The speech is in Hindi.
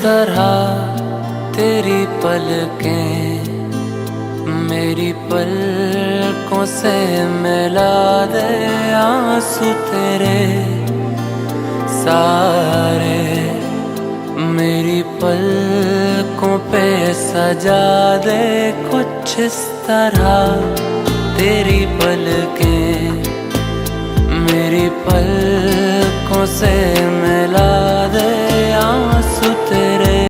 तरह तेरी पलकें मेरी पलकों से मिला दे, आंसू तेरे सारे मेरी पलकों पे सजा दे। कुछ इस तरह तेरी पलकें मेरी पलकों से मिला दे।